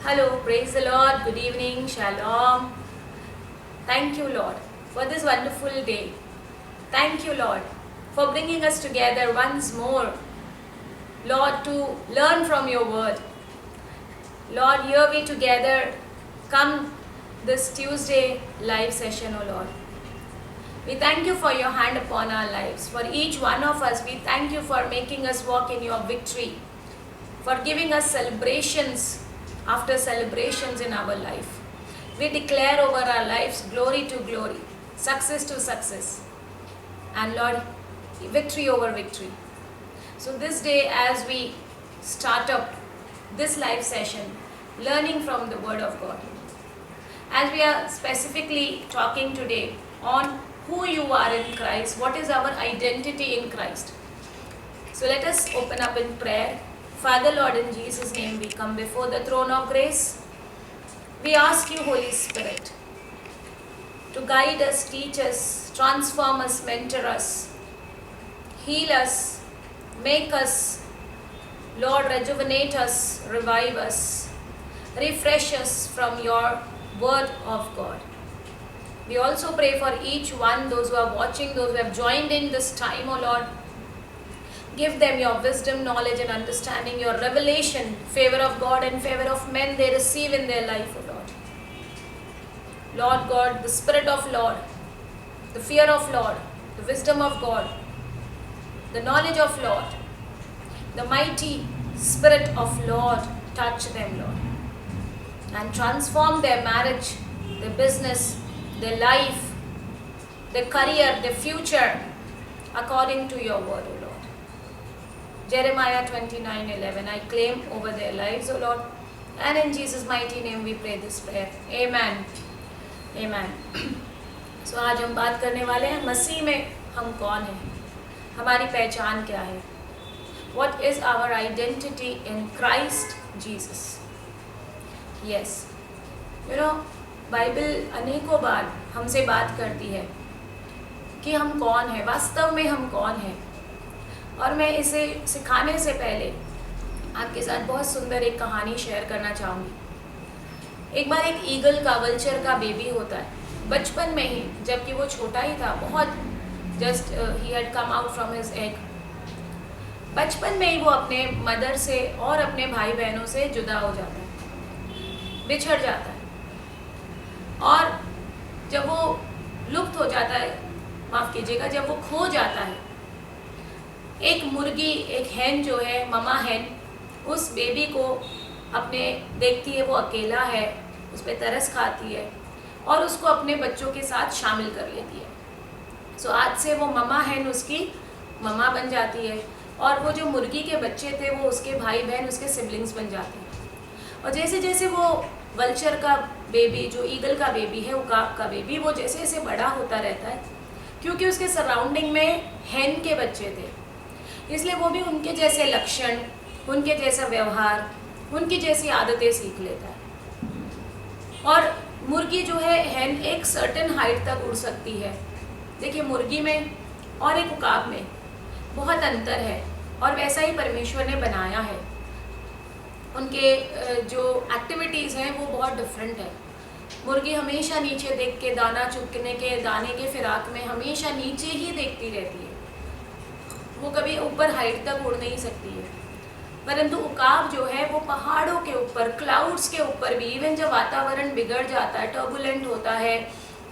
Hello, praise the Lord, good evening, shalom. Thank you, Lord, for this wonderful day. Thank you, Lord, for bringing us together once more, Lord, to learn from your word. Lord, here we together come this Tuesday live session, O Lord. We thank you for your hand upon our lives. For each one of us, we thank you for making us walk in your victory, for giving us celebrations after celebrations in our life. We declare over our lives glory to glory, success to success, and Lord, victory over victory. So this day, as we start up this live session, learning from the Word of God, as we are specifically talking today on who you are in Christ, what is our identity in Christ. So let us open up in prayer. Father, Lord, in Jesus' name, we come before the throne of grace. We ask you, Holy Spirit, to guide us, teach us, transform us, mentor us, heal us, make us, Lord, rejuvenate us, revive us, refresh us from your word of God. We also pray for each one, those who are watching, those who have joined in this time, O Lord. Give them your wisdom, knowledge and understanding, your revelation, favor of God and favor of men they receive in their life, O Lord. Lord God, the Spirit of Lord, the fear of Lord, the wisdom of God, the knowledge of Lord, the mighty Spirit of Lord, touch them, Lord, and transform their marriage, their business, their life, their career, their future, according to your word, O Lord. Jeremiah 29:11, I claim over their lives, O Lord, and in Jesus' mighty name we pray this prayer. Amen. Amen. So आज हम बात करने वाले हैं मसीह में हम कौन हैं, हमारी पहचान क्या है. What is our identity in Christ Jesus? Yes. You know, Bible अनेकों बार हमसे बात करती है कि हम कौन हैं, वास्तव में हम कौन हैं. और मैं इसे सिखाने से पहले आपके साथ बहुत सुंदर एक कहानी शेयर करना चाहूँगी. एक बार एक ईगल का, वल्चर का बेबी होता है. बचपन में ही, जबकि वो छोटा ही था, बहुत just he had come out from his egg, बचपन में ही वो अपने मदर से और अपने भाई बहनों से जुदा हो जाता है, बिछड़ जाता है. और जब वो लुप्त हो जाता है, माफ़ कीजिएगा, जब वो खो जाता है, एक मुर्गी, एक हैन जो है, ममा हैन, उस बेबी को अपने देखती है, वो अकेला है, उस पर तरस खाती है और उसको अपने बच्चों के साथ शामिल कर लेती है. सो आज से वो ममा हैन उसकी ममा बन जाती है और वो जो मुर्गी के बच्चे थे वो उसके भाई बहन, उसके सिबलिंग्स बन जाते हैं. और जैसे जैसे वो वल्चर का बेबी, जो ईगल का बेबी है, उकाब का बेबी, वो जैसे जैसे बड़ा होता रहता है, क्योंकि उसके सराउंडिंग में हैन के बच्चे थे, इसलिए वो भी उनके जैसे लक्षण, उनके जैसा व्यवहार, उनकी जैसी आदतें सीख लेता है. और मुर्गी जो है, हैन, एक सर्टेन हाइट तक उड़ सकती है. देखिए, मुर्गी में और एक उकाब में बहुत अंतर है और वैसा ही परमेश्वर ने बनाया है. उनके जो एक्टिविटीज़ हैं वो बहुत डिफरेंट है. मुर्गी हमेशा नीचे देख के, दाना चुगने के, दाने के फिराक में हमेशा नीचे ही देखती रहती है. वो कभी ऊपर हाइट तक उड़ नहीं सकती है. परंतु उकाब जो है वो पहाड़ों के ऊपर, क्लाउड्स के ऊपर भी, इवन जब वातावरण बिगड़ जाता है, टर्बुलेंट होता है,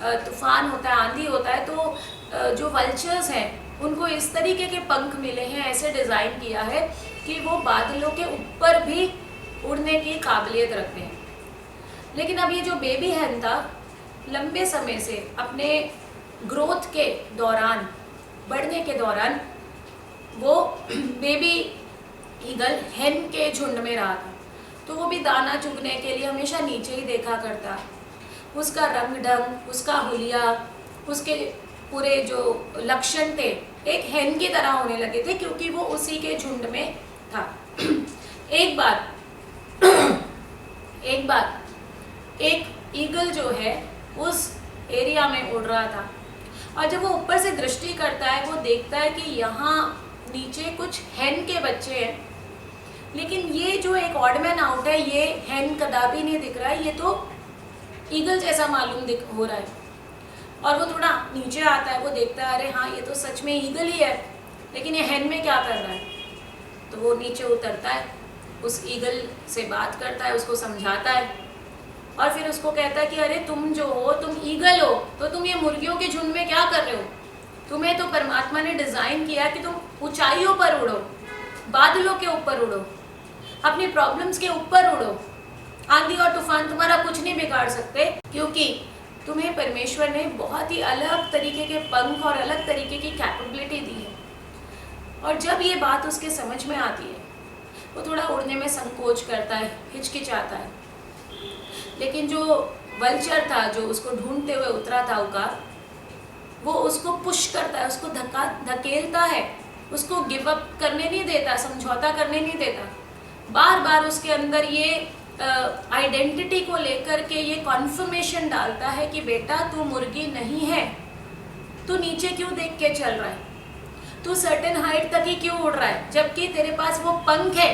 तूफान होता है, आंधी होता है, तो जो वल्चर्स हैं उनको इस तरीके के पंख मिले हैं, ऐसे डिज़ाइन किया है कि वो बादलों के ऊपर भी उड़ने की काबिलियत रखते हैं. लेकिन अब ये जो बेबी हैन था, लंबे समय से अपने ग्रोथ के दौरान, बढ़ने के दौरान, वो बेबी ईगल हैन के झुंड में रहा था, तो वो भी दाना चुगने के लिए हमेशा नीचे ही देखा करता. उसका रंग ढंग, उसका हुलिया, उसके पूरे जो लक्षण थे एक हैन की तरह होने लगे थे, क्योंकि वो उसी के झुंड में था. एक बार एक ईगल जो है उस एरिया में उड़ रहा था, और जब वो ऊपर से दृष्टि करता है, वो देखता है कि यहाँ नीचे कुछ हैन के बच्चे हैं, लेकिन ये जो एक ऑड मैन आउट है, ये हैन कदापि नहीं दिख रहा है, ये तो ईगल जैसा मालूम हो रहा है। और वो थोड़ा नीचे आता है, वो देखता है अरे हाँ ये तो सच में ईगल ही है, लेकिन ये हैन में क्या कर रहा है। तो वो नीचे उतरता है, उस ईगल से बात करता है, उसको समझाता है और फिर उसको कहता है कि अरे तुम जो हो, तुम ईगल हो, तो तुम ये मुर्गियों के झुंड में क्या कर रहे हो। तुम्हें तो परमात्मा ने डिज़ाइन किया कि तुम ऊंचाइयों पर उड़ो, बादलों के ऊपर उड़ो, अपनी प्रॉब्लम्स के ऊपर उड़ो। आंधी और तूफान तुम्हारा कुछ नहीं बिगाड़ सकते, क्योंकि तुम्हें परमेश्वर ने बहुत ही अलग तरीके के पंख और अलग तरीके की कैपेबिलिटी दी है। और जब ये बात उसके समझ में आती है, वो थोड़ा उड़ने में संकोच करता है, हिचकिचाता है। लेकिन जो वल्चर था, जो उसको ढूंढते हुए उतरा था उकाब, वो उसको पुश करता है, उसको धकेलता है, उसको गिव अप करने नहीं देता, समझौता करने नहीं देता। बार बार उसके अंदर ये आइडेंटिटी को लेकर के ये कॉन्फर्मेशन डालता है कि बेटा तू मुर्गी नहीं है, तू नीचे क्यों देख के चल रहा है, तू सर्टेन हाइट तक ही क्यों उड़ रहा है, जबकि तेरे पास वो पंख है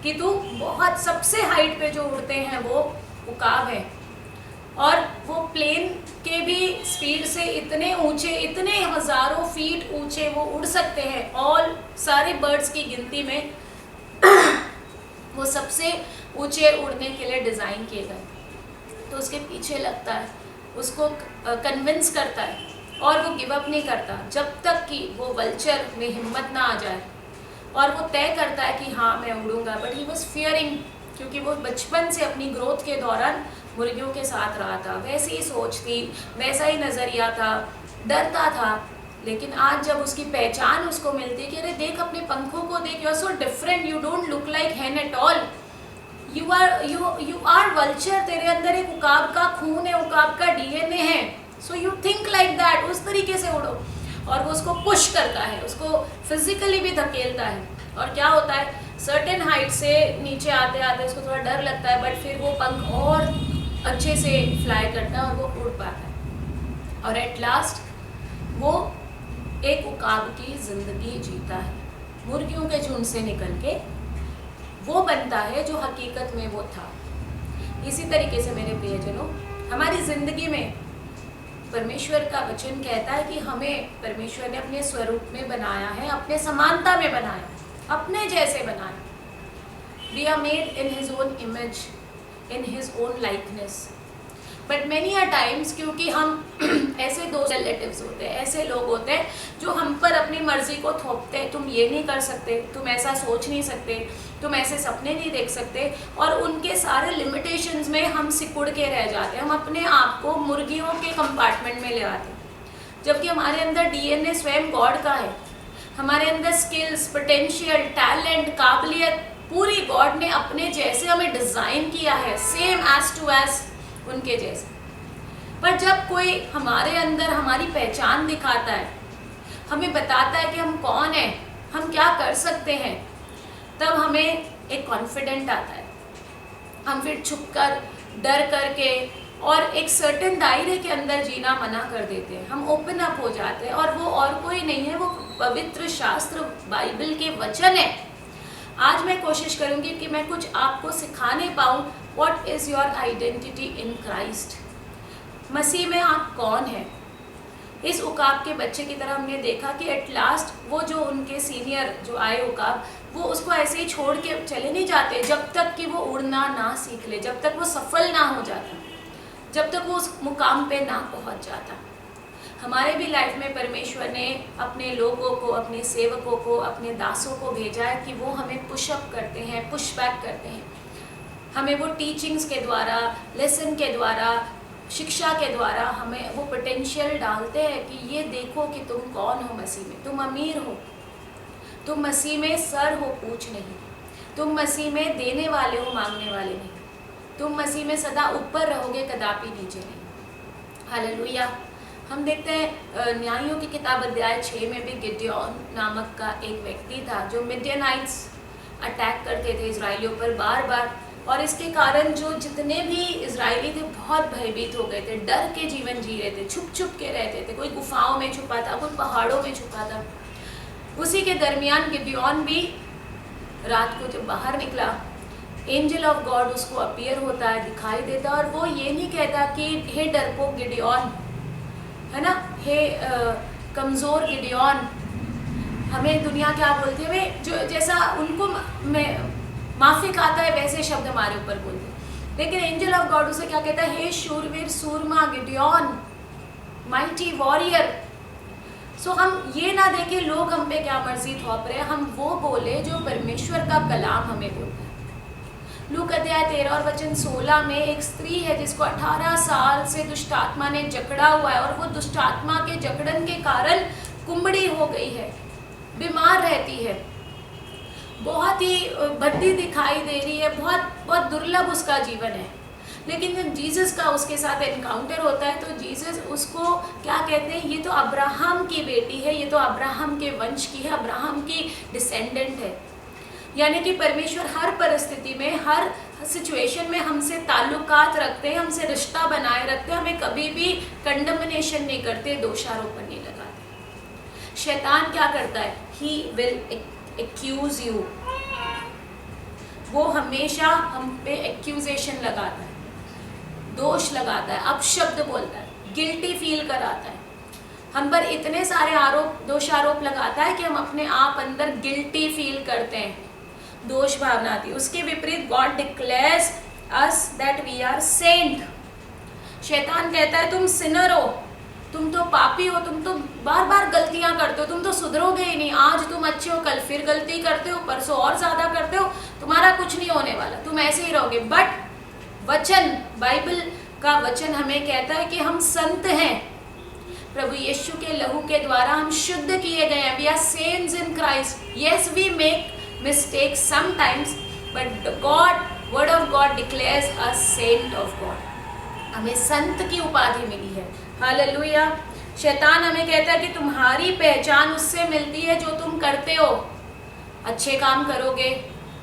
कि तू बहुत सबसे हाइट पे जो उड़ते हैं वो उकाब है। और वो प्लेन के भी स्पीड से इतने ऊंचे, इतने हजारों फीट ऊंचे वो उड़ सकते हैं। ऑल सारे बर्ड्स की गिनती में वो सबसे ऊंचे उड़ने के लिए डिज़ाइन किए गए। तो उसके पीछे लगता है, उसको कन्विंस करता है और वो गिव अप नहीं करता जब तक कि वो वल्चर में हिम्मत ना आ जाए। और वो तय करता है कि हाँ मैं उड़ूंगा, बट ही वॉज फियरिंग, क्योंकि वो बचपन से अपनी ग्रोथ के दौरान मुर्गियों के साथ रहा था, वैसी ही सोच थी, वैसा ही नज़रिया था, डरता था। लेकिन आज जब उसकी पहचान उसको मिलती है कि अरे देख अपने पंखों को देख, you are so different, you don't look like hen at all, you are vulture, तेरे अंदर एक उकाब का खून है, उकाब का डीएनए है, so you think like that, उस तरीके से उड़ो। और वो उसको पुश करता है, उसको फिजिकली भी धकेलता है। और क्या होता है, सर्टेन हाइट से नीचे आते आते उसको थोड़ा डर लगता है, बट फिर वो पंख और अच्छे से फ्लाई करता है और वो उड़ पाता है। और एट लास्ट वो एक उकाब की जिंदगी जीता है, मुर्गियों के झुंड से निकल के वो बनता है जो हकीकत में वो था। इसी तरीके से मेरे प्रियजनों, हमारी जिंदगी में परमेश्वर का वचन कहता है कि हमें परमेश्वर ने अपने स्वरूप में बनाया है, अपने समानता में बनाया है, अपने जैसे बनाया। We are made in his own image, in his own likeness. But many a times, क्योंकि हम ऐसे दोस्त रिलेटिव्स होते हैं, ऐसे लोग होते हैं जो हम पर अपनी मर्जी को थोपते हैं, तुम ये नहीं कर सकते, तुम ऐसा सोच नहीं सकते, तुम ऐसे सपने नहीं देख सकते, और उनके सारे लिमिटेशंस में हम सिकुड़ के रह जाते हैं। हम अपने आप को मुर्गियों के कंपार्टमेंट में ले आते हैं, जबकि हमारे अंदर डीएनए स्वयं गॉड का है। हमारे अंदर स्किल्स, पोटेंशियल, टैलेंट, काबिलियत पूरी गॉड ने अपने जैसे हमें डिज़ाइन किया है, सेम एज टू एज उनके जैसे। पर जब कोई हमारे अंदर हमारी पहचान दिखाता है, हमें बताता है कि हम कौन हैं, हम क्या कर सकते हैं, तब हमें एक कॉन्फिडेंट आता है। हम फिर छुपकर, डर करके और एक सर्टेन दायरे के अंदर जीना मना कर देते हैं, हम ओपन अप हो जाते हैं। और वो और कोई नहीं है, वो पवित्र शास्त्र बाइबल के वचन है। आज मैं कोशिश करूंगी कि मैं कुछ आपको सिखाने पाऊँ, what is your identity in Christ. मसीह में आप कौन हैं। इस उकाब के बच्चे की तरह हमने देखा कि एट लास्ट वो जो उनके सीनियर जो आए उकाब, वो उसको ऐसे ही छोड़ के चले नहीं जाते जब तक कि वो उड़ना ना सीख ले, जब तक वो सफल ना हो जाता, जब तक वो उस मुकाम पे ना पहुंच जाता। हमारे भी लाइफ में परमेश्वर ने अपने लोगों को, अपने सेवकों को, अपने दासों को भेजा है कि वो हमें पुशअप करते हैं, पुश बैक करते हैं। हमें वो टीचिंग्स के द्वारा, लेसन के द्वारा, शिक्षा के द्वारा हमें वो पोटेंशियल डालते हैं कि ये देखो कि तुम कौन हो मसीह में। तुम अमीर हो, तुम मसीह में सर हो, पूछ नहीं। तुम मसीह में देने वाले हो, मांगने वाले नहीं। तुम मसीह में सदा ऊपर रहोगे, कदापि नीचे नहीं। हालेलुया। हम देखते हैं न्यायों की किताब अध्याय 6 में भी गिडियोन नामक का एक व्यक्ति था जो मिडियनाइट्स अटैक करते थे इजराइलियों पर बार बार, और इसके कारण जो जितने भी इजरायली थे बहुत भयभीत हो गए थे, डर के जीवन जी रहे थे, छुप छुप के रहते थे। कोई गुफाओं में छुपा था, कोई पहाड़ों में छुपा था। उसी के दरमियान गिडियोन भी रात को जब बाहर निकला, एंजल ऑफ गॉड उसको अपीयर होता है, दिखाई देता है, और वो ये नहीं कहता कि हे डरपोक गिडियोन, है ना, हे कमज़ोर गिडियोन, हमें दुनिया क्या बोलती है, वे जो जैसा उनको माफिक आता है वैसे शब्द हमारे ऊपर बोलते हैं, लेकिन एंजल ऑफ गॉड उसे क्या कहता है, हे शूरवीर सूरमा गिडियोन, माइटी वॉरियर। सो हम ये ना देखें लोग हम पे क्या मर्जी थोप रहे हैं, हम वो बोले जो परमेश्वर का कलाम हमें बोलता है। लूक अध्याय 13 और वचन 16 में एक स्त्री है जिसको 18 साल से दुष्ट आत्मा ने जकड़ा हुआ है, और वो दुष्ट आत्मा के जकड़न के कारण कुंबड़ी हो गई है, बीमार रहती है, बहुत ही भद्दी दिखाई दे रही है, बहुत बहुत दुर्लभ उसका जीवन है। लेकिन जब जीसस का उसके साथ एनकाउंटर होता है तो जीसस उसको क्या कहते हैं, ये तो अब्राहम की बेटी है, ये तो अब्राहम के वंश की है, अब्राहम की डिसेंडेंट है। यानी कि परमेश्वर हर परिस्थिति में, हर सिचुएशन में हमसे ताल्लुकात रखते हैं, हमसे रिश्ता बनाए रखते हैं, हमें कभी भी कंडमनेशन नहीं करते, दोषारोपण नहीं लगाते। शैतान क्या करता है, ही विल एक्यूज यू, वो हमेशा हम पे एक्यूजेशन लगाता है, दोष लगाता है, अपशब्द बोलता है, गिल्टी फील कराता है, हम पर इतने सारे आरोप, दोषारोप लगाता है कि हम अपने आप अंदर गिल्टी फील करते हैं, दोष भावना आती है। उसके विपरीत God declares us that we are saint. शैतान कहता है तुम सिनर हो, तुम तो पापी हो, तुम तो बार बार गलतियां करते हो, तुम तो सुधरोगे ही नहीं, आज तुम अच्छे हो कल फिर गलती करते हो, परसों और ज्यादा करते हो, तुम्हारा कुछ नहीं होने वाला, तुम ऐसे ही रहोगे। बट वचन, बाइबल का वचन हमें कहता है कि हम संत हैं, प्रभु यीशु के लहू के द्वारा हम शुद्ध किए गए हैं, we are saints in Christ. Yes we make mistakes sometimes, but God, word of God declares us saint of God, हमें संत की उपाधि मिली है। हालेलुया। शैतान हमें कहता है कि तुम्हारी पहचान उससे मिलती है जो तुम करते हो, अच्छे काम करोगे,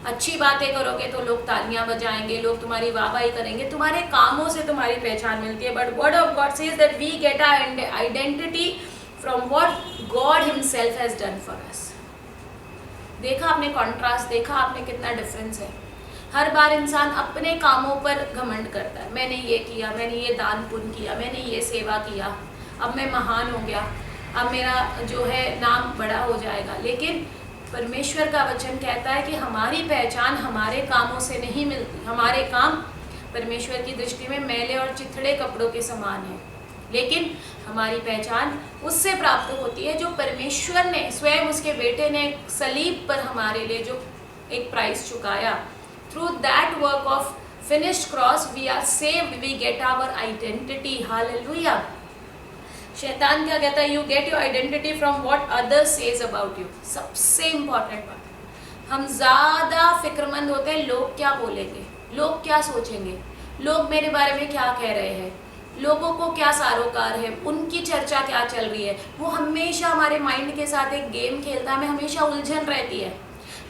अच्छी बातें करोगे तो लोग तालियां बजाएंगे, लोग तुम्हारी वाहवाही करेंगे, तुम्हारे कामों से तुम्हारी पहचान मिलती है। But word of God says that we get our identity from what God himself has done for us. देखा आपने कॉन्ट्रास्ट, देखा आपने कितना डिफरेंस है। हर बार इंसान अपने कामों पर घमंड करता है, मैंने ये किया, मैंने ये दान पुण्य किया, मैंने ये सेवा किया, अब मैं महान हो गया, अब मेरा जो है नाम बड़ा हो जाएगा। लेकिन परमेश्वर का वचन कहता है कि हमारी पहचान हमारे कामों से नहीं मिलती, हमारे काम परमेश्वर की दृष्टि में मैले और चिथड़े कपड़ों के समान है, लेकिन हमारी पहचान उससे प्राप्त होती है जो परमेश्वर ने स्वयं, उसके बेटे ने सलीब पर हमारे लिए जो एक प्राइस चुकाया। Through that work of finished cross, we are saved. We get our identity. Hallelujah. शैतान क्या कहता है? You get your identity from what others says about you. सबसे इम्पोर्टेंट बात, हम ज़्यादा फिक्रमंद होते हैं लोग क्या बोलेंगे, लोग क्या सोचेंगे, लोग मेरे बारे में क्या कह रहे हैं, लोगों को क्या सारोकार है, उनकी चर्चा क्या चल रही है। वो हमेशा हमारे माइंड के साथ एक गेम खेलता है, हमें हमेशा उलझन रहती है।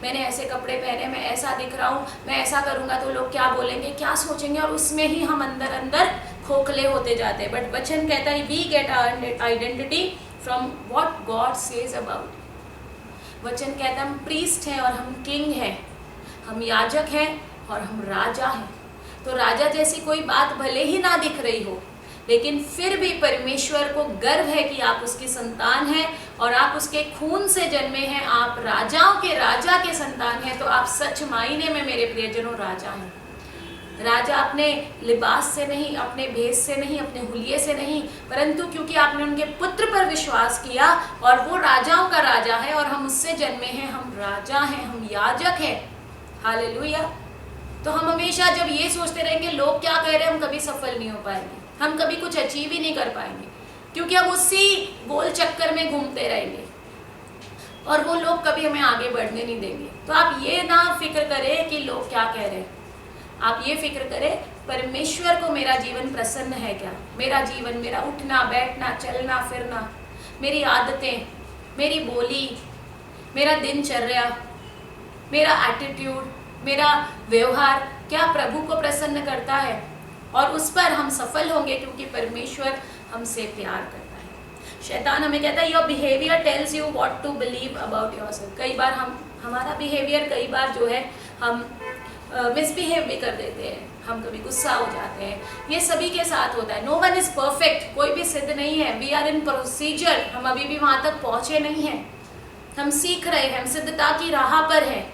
मैंने ऐसे कपड़े पहने, मैं ऐसा दिख रहा हूँ, मैं ऐसा करूँगा तो लोग क्या बोलेंगे, क्या सोचेंगे, और उसमें ही हम अंदर अंदर खोखले होते जाते हैं। बट वचन कहता है we get our identity from what God says about. वचन कहता है हम प्रीस्ट हैं और हम किंग हैं, हम याजक हैं और हम राजा हैं। तो राजा जैसी कोई बात भले ही ना दिख रही हो, लेकिन फिर भी परमेश्वर को गर्व है कि आप उसकी संतान हैं और आप उसके खून से जन्मे हैं, आप राजाओं के राजा के संतान हैं। तो आप सच मायने में मेरे प्रियजनों राजा हैं। राजा अपने लिबास से नहीं, अपने भेष से नहीं, अपने हुलिये से नहीं, परंतु क्योंकि आपने उनके पुत्र पर विश्वास किया और वो राजाओं का राजा है और हम उससे जन्मे हैं, हम राजा हैं, हम याजक हैं। हालेलुया। तो हम हमेशा जब ये सोचते रहेंगे लोग क्या कह रहे हैं, हम कभी सफल नहीं हो पाएंगे, हम कभी कुछ अचीव ही नहीं कर पाएंगे, क्योंकि हम उसी गोल चक्कर में घूमते रहेंगे और वो लोग कभी हमें आगे बढ़ने नहीं देंगे। तो आप ये ना फिक्र करें कि लोग क्या कह रहे हैं, आप ये फिक्र करें परमेश्वर को मेरा जीवन प्रसन्न है क्या, मेरा जीवन, मेरा उठना बैठना चलना फिरना, मेरी आदतें, मेरी बोली, मेरा दिनचर्या, मेरा एटीट्यूड, मेरा व्यवहार क्या प्रभु को प्रसन्न करता है। और उस पर हम सफल होंगे क्योंकि परमेश्वर हमसे प्यार करता है। शैतान हमें कहता है your behaviour tells you what to believe about yourself. कई बार हम हमारा बिहेवियर कई बार जो है हम मिसबिहेव भी कर देते हैं, हम कभी गुस्सा हो जाते हैं, ये सभी के साथ होता है। नो वन इज परफेक्ट, कोई भी सिद्ध नहीं है। वी आर इन प्रोसीजर, हम अभी भी वहाँ तक पहुँचे नहीं हैं, हम सीख रहे हैं, हम सिद्धता की राह पर हैं।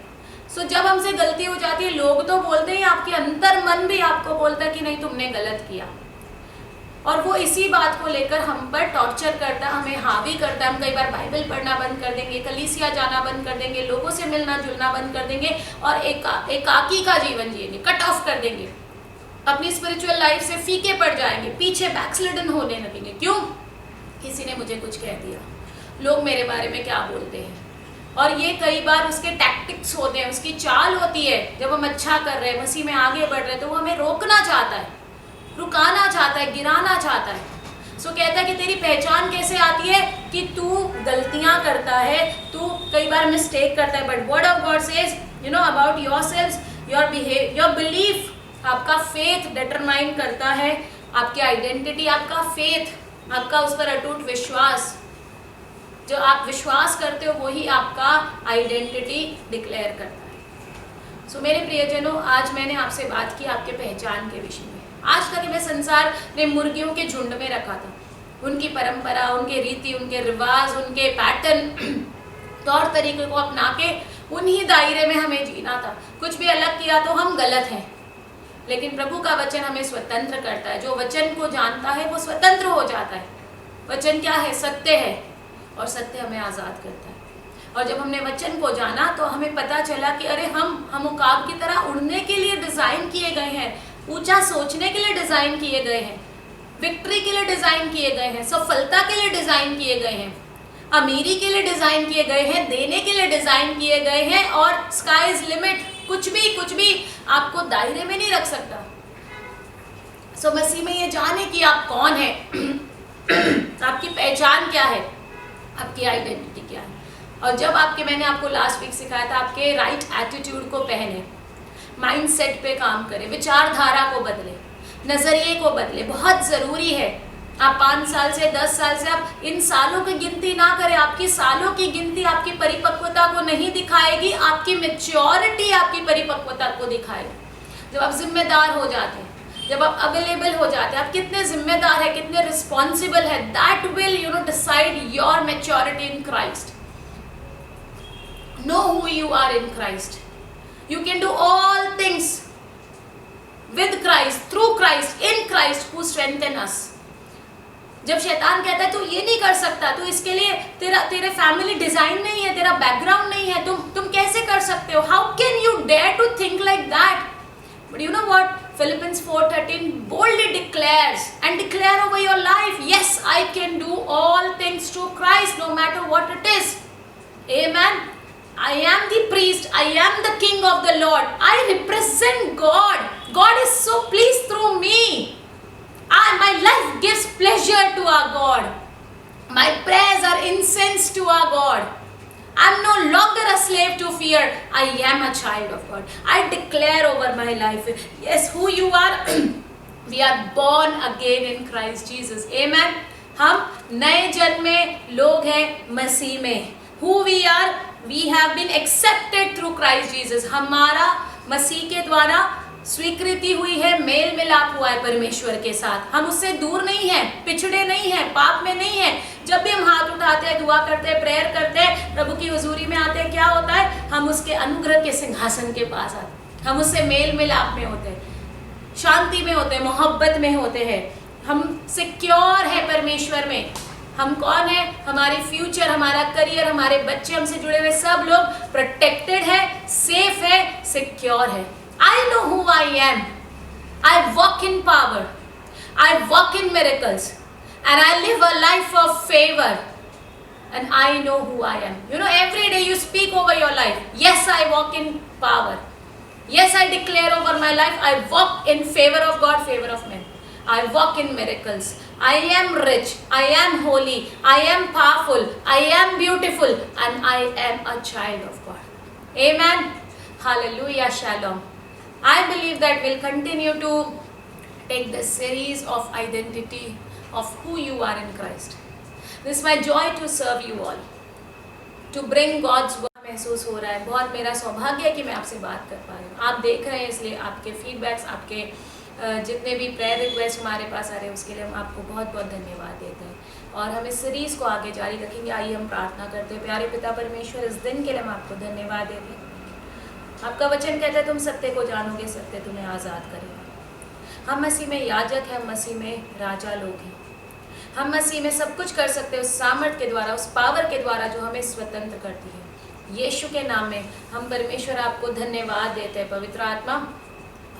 सो जब हमसे गलती हो जाती है, लोग तो बोलते हैं, आपके अंतर मन भी आपको बोलता है कि नहीं तुमने गलत किया, और वो इसी बात को लेकर हम पर टॉर्चर करता है, हमें हावी करता है। हम कई बार बाइबल पढ़ना बंद कर देंगे, कलीसिया जाना बंद कर देंगे, लोगों से मिलना जुलना बंद कर देंगे और एकाकी का जीवन जिएंगे, कट ऑफ कर देंगे, अपनी स्पिरिचुअल लाइफ से फीके पड़ जाएंगे, पीछे बैकस्लिडन होने लगेंगे। क्यों? किसी ने मुझे कुछ कह दिया, लोग मेरे बारे में क्या बोलते हैं। और ये कई बार उसके टैक्टिक्स होते हैं, उसकी चाल होती है। जब हम अच्छा कर रहे हैं, मसीह में आगे बढ़ रहे हैं, तो वो हमें रोकना चाहता है, रुकाना चाहता है, गिराना चाहता है। सो कहता है कि तेरी पहचान कैसे आती है कि तू गलतियां करता है, तू कई बार मिस्टेक करता है, but word of God says you know about yourselves, your belief, आपका फेथ डिटरमाइन करता है आपकी आइडेंटिटी, आपका फेथ, आपका उस पर अटूट विश्वास, जो आप विश्वास करते हो वही आपका आइडेंटिटी डिक्लेयर करता है। सो मेरे प्रियजनों, आज मैंने आपसे बात की आपके पहचान के विषय में। आज तक मैं संसार ने मुर्गियों के झुंड में रखा था, उनकी परंपरा, उनके रीति, उनके रिवाज, उनके पैटर्न, तौर तरीके को अपना के उन्हीं दायरे में हमें जीना था। कुछ भी अलग किया तो हम गलत हैं। लेकिन प्रभु का वचन हमें स्वतंत्र करता है। जो वचन को जानता है वो स्वतंत्र हो जाता है। वचन क्या है? सत्य है, और सत्य हमें आज़ाद करता है। और जब हमने वचन को जाना तो हमें पता चला कि अरे हम उकाब की तरह उड़ने के लिए डिज़ाइन किए गए हैं, ऊंचा सोचने के लिए डिज़ाइन किए गए हैं, विक्ट्री के लिए डिज़ाइन किए गए हैं, सफलता के लिए डिज़ाइन किए गए हैं, अमीरी के लिए डिज़ाइन किए गए हैं, देने के लिए डिज़ाइन किए गए हैं, और स्काई इज लिमिट। कुछ भी आपको दायरे में नहीं रख सकता। सो मसीह में ये जाने कि आप कौन है, आपकी पहचान क्या है, आपकी आइडेंटिटी क्या है। और जब मैंने आपको लास्ट वीक सिखाया था, आपके राइट एटीट्यूड को पहने, माइंडसेट पे काम करें, विचारधारा को बदले, नजरिए को बदले, बहुत ज़रूरी है। आप 5 साल से 10 साल से आप इन सालों की गिनती ना करें। आपकी सालों की गिनती आपकी परिपक्वता को नहीं दिखाएगी, आपकी मैच्योरिटी आपकी परिपक्वता को दिखाएगी। जब आप जिम्मेदार हो जाते हैं, जब आप अवेलेबल हो जाते हैं, आप कितने जिम्मेदार है, कितने रिस्पॉन्सिबल है, that will decide your maturity in Christ. Know who you are in Christ. You can do all things with Christ, through Christ, in Christ who strengthen us. जब शैतान कहता है तू ये नहीं कर सकता, तो इसके लिए तेरे फैमिली डिजाइन नहीं है, तेरा बैकग्राउंड नहीं है, तुम कैसे कर सकते हो? How can you dare to think like that? But you know what? Philippians 4:13 boldly declares and declare over your life, yes, I can do all things through Christ, no matter what it is. Amen. I am the priest, I am the king of the Lord, I represent God. God is so pleased through me. My life gives pleasure to our God. My prayers are incense to our God. I am no longer a slave to fear. I am a child of God. I declare over my life, yes, who you are. We are born again in Christ Jesus. Amen. हम नए जन्मे लोग हैं मसीह में। Who we are? We have been accepted through Christ Jesus. हमारा मसीह के द्वारा स्वीकृति हुई है, मेल मिलाप हुआ है परमेश्वर के साथ। हम उससे दूर नहीं हैं, पिछड़े नहीं हैं, पाप में नहीं हैं। जब भी हम हाथ उठाते हैं, दुआ करते हैं, प्रेयर करते हैं, प्रभु की हुजूरी में आते हैं, क्या होता है? हम उसके अनुग्रह के सिंहासन के पास आते हैं, हम उससे मेल मिलाप में होते हैं, शांति में होते हैं, मोहब्बत में होते हैं। हम सिक्योर है परमेश्वर में। हम कौन है? हमारी फ्यूचर, हमारा करियर, हमारे बच्चे, हमसे जुड़े हुए सब लोग प्रोटेक्टेड है, सेफ है, सिक्योर है। I know who I am. I walk in power. I walk in miracles. And I live a life of favor. And I know who I am. Every day you speak over your life. Yes, I walk in power. Yes, I declare over my life. I walk in favor of God, favor of men. I walk in miracles. I am rich. I am holy. I am powerful. I am beautiful. And I am a child of God. Amen. Hallelujah. Shalom. I believe that we'll continue to take this series of identity of who you are in Christ. This is my joy to serve you all, to bring God's word महसूस हो रहा है, बहुत मेरा सौभाग्य है कि मैं आपसे बात कर पा रही हूँ। आप देख रहे हैं, इसलिए आपके फीडबैक्स, आपके जितने भी प्रेयर रिक्वेस्ट हमारे पास आ रहे हैं उसके लिए हम आपको बहुत बहुत धन्यवाद देते हैं और हम इस सीरीज़ को आगे जारी रखेंगे। आइए हम प्रार्थना करते हैं। प्यारे पिता परमेश्वर, इस दिन के लिए हम आपको धन्यवाद देते हैं। आपका वचन कहता है तुम सत्य को जानोगे, सत्य तुम्हें आज़ाद करेगा। हम मसीह में याजक हैं, हम मसीह में राजा लोग हैं, हम मसीह में सब कुछ कर सकते हैं उस सामर्थ के द्वारा, उस पावर के द्वारा जो हमें स्वतंत्र करती है। यीशु के नाम में हम परमेश्वर आपको धन्यवाद देते हैं। पवित्र आत्मा,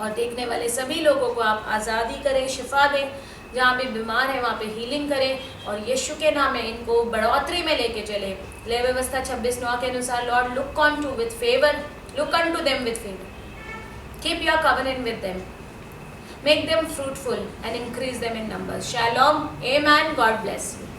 और देखने वाले सभी लोगों को आप आज़ादी करें, शिफा दें, जहाँ भी बीमार है वहाँ पे हीलिंग करें और यीशु के नाम में इनको बढ़ोतरी में लेके चले। ले व्यवस्था 26:9 के अनुसार, Lord look on to with favour, look on to them with favour, keep your covenant with them, make them fruitful and increase them in numbers. Shalom. Amen. God bless you.